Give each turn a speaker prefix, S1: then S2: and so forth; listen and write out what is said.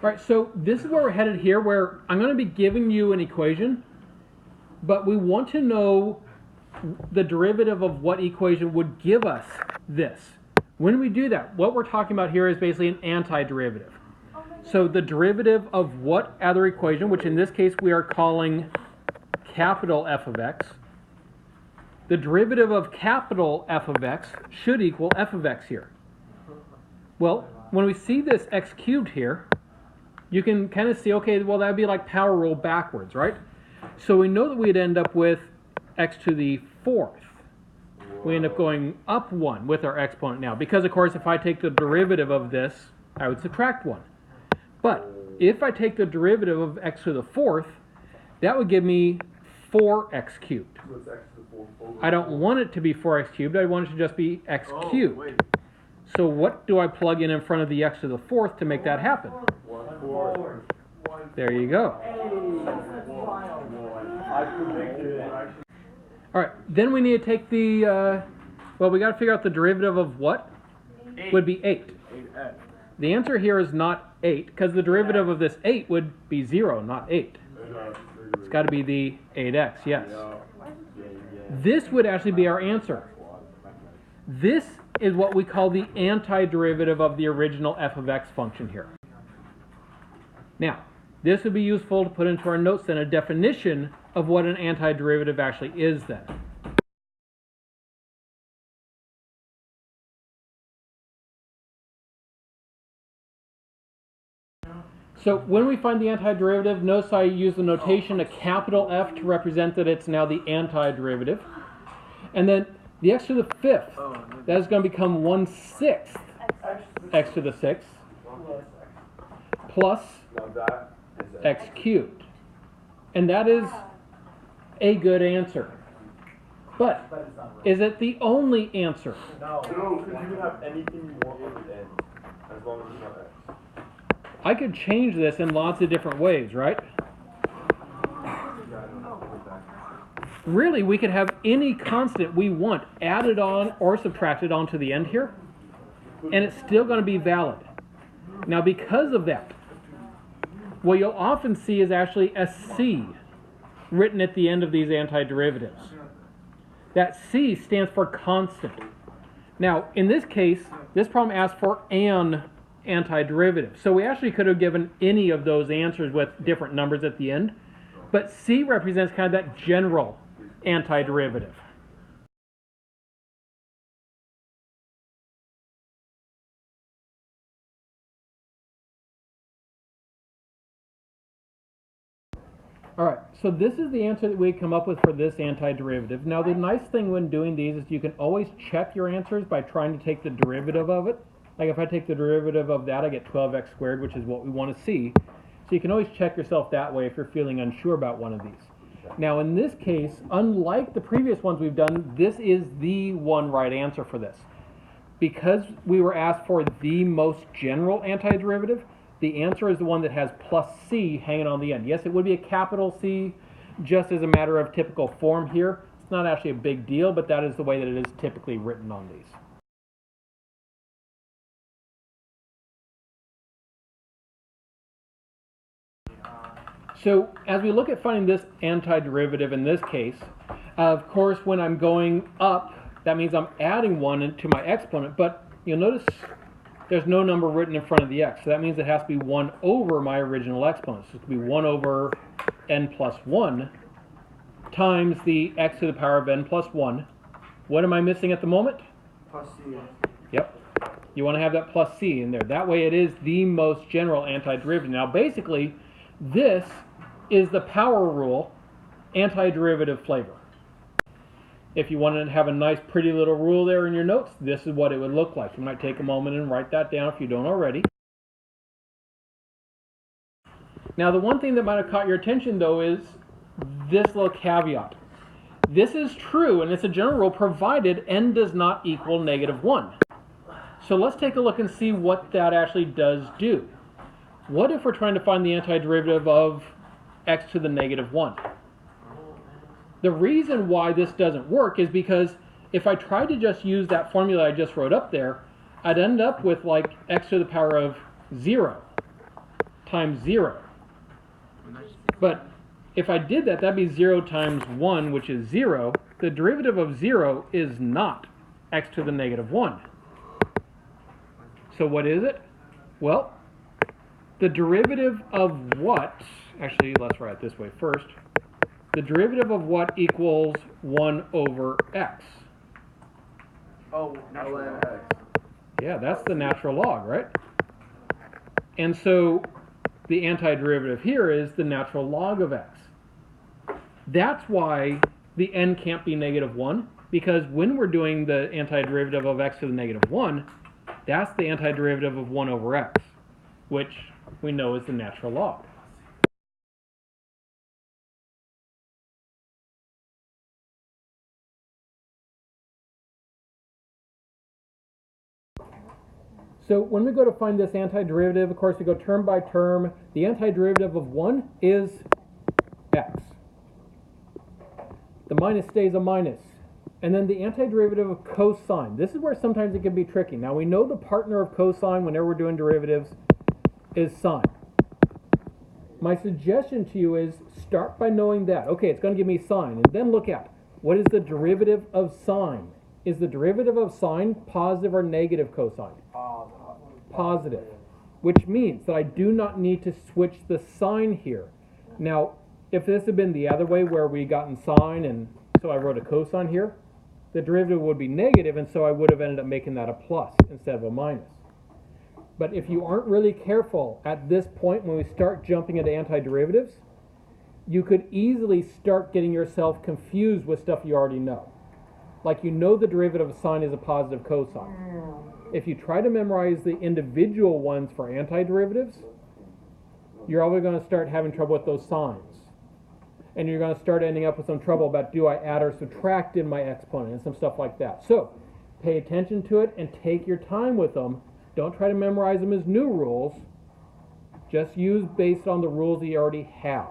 S1: All right, so this is where we're headed here, where I'm going to be giving you an equation, but we want to know the derivative of what equation would give us this. When we do that, what we're talking about here is basically an antiderivative. So the derivative of what other equation, which in this case we are calling capital F of x, the derivative of capital F of x should equal f of x here. Well, when we see this x cubed here, you can kind of see, okay, well, that would be like power rule backwards, right? So we know that we'd end up with x to the fourth. We end up going up 1 with our exponent now, because, of course, if I take the derivative of this, I would subtract 1. But if I take the derivative of x to the fourth, that would give me 4x cubed. I don't want it to be 4x cubed. I want it to just be x cubed. So what do I plug in front of the x to the fourth to make that happen? There you go. All right, then we need to take the, well, we got to figure out the derivative of what?
S2: 8.
S1: Would be 8.
S2: 8x.
S1: The answer here is not 8, because the derivative of this 8 would be 0, not 8. It's got to be the 8x, yes. This would actually be our answer. This is what we call the antiderivative of the original f of x function here. Now, this would be useful to put into our notes then, a definition of what an antiderivative actually is then. So when we find the antiderivative, notice I use the notation a capital F to represent that it's now the antiderivative. And then the x to the fifth, that is going to become 1/6 x to the sixth plus x cubed. And that is a good answer. But is it the only answer?
S2: No, because you can have anything you want with it in, as long as you have x.
S1: I could change this in lots of different ways, right? Really, we could have any constant we want added on or subtracted onto the end here, and it's still going to be valid. Now, because of that, what you'll often see is actually a C written at the end of these antiderivatives. That C stands for constant. Now, in this case, this problem asks for an antiderivative. So we actually could have given any of those answers with different numbers at the end, but C represents kind of that general antiderivative. All right, so this is the answer that we come up with for this antiderivative. Now, the nice thing when doing these is you can always check your answers by trying to take the derivative of it. Like if I take the derivative of that, I get 12x squared, which is what we want to see. So you can always check yourself that way if you're feeling unsure about one of these. Now, in this case, unlike the previous ones we've done, this is the one right answer for this. Because we were asked for the most general antiderivative, the answer is the one that has plus C hanging on the end. Yes, it would be a capital C, just as a matter of typical form here. It's not actually a big deal, but that is the way that it is typically written on these. So as we look at finding this antiderivative in this case, of course, when I'm going up, that means I'm adding 1 to my exponent, but you'll notice there's no number written in front of the x, so that means it has to be 1 over my original exponent. So it could be 1 over n plus 1 times the x to the power of n plus 1. What am I missing at the moment?
S2: Plus C.
S1: Yep. You want to have that plus C in there. That way it is the most general antiderivative. Now basically, this is the power rule antiderivative flavor. If you wanted to have a nice pretty little rule there in your notes, this is what it would look like. You might take a moment and write that down if you don't already. Now the one thing that might have caught your attention though is this little caveat. This is true and it's a general rule provided n does not equal -1. So let's take a look and see what that actually does do. What if we're trying to find the antiderivative of x to the -1? The reason why this doesn't work is because if I tried to just use that formula I just wrote up there, I'd end up with like x to the power of 0 times 0. But if I did that, that'd be 0 times 1, which is 0. The derivative of 0 is not x to the negative 1. So what is it? Well, the derivative of what, actually let's write it this way first. The derivative of what equals 1 over x?
S2: Oh, ln x.
S1: Yeah, that's the natural log, right? And so the antiderivative here is the natural log of x. That's why the n can't be negative 1, because when we're doing the antiderivative of x to the negative 1, that's the antiderivative of 1 over x, which we know is the natural log. So when we go to find this antiderivative, of course, we go term by term. The antiderivative of 1 is x. The minus stays a minus. And then the antiderivative of cosine. This is where sometimes it can be tricky. Now we know the partner of cosine whenever we're doing derivatives is sine. My suggestion to you is start by knowing that. Okay, it's going to give me sine. And then look at what is the derivative of sine. Is the derivative of sine positive or negative cosine? Positive. Which means that I do not need to switch the sign here. Now, if this had been the other way where we gotten sine and so I wrote a cosine here, the derivative would be negative, and so I would have ended up making that a plus instead of a minus. But if you aren't really careful at this point when we start jumping into antiderivatives, you could easily start getting yourself confused with stuff you already know. Like you know the derivative of sine is a positive cosine. If you try to memorize the individual ones for antiderivatives, you're always going to start having trouble with those signs. And you're going to start ending up with some trouble about do I add or subtract in my exponent and some stuff like that. So pay attention to it and take your time with them. Don't try to memorize them as new rules. Just use based on the rules that you already have.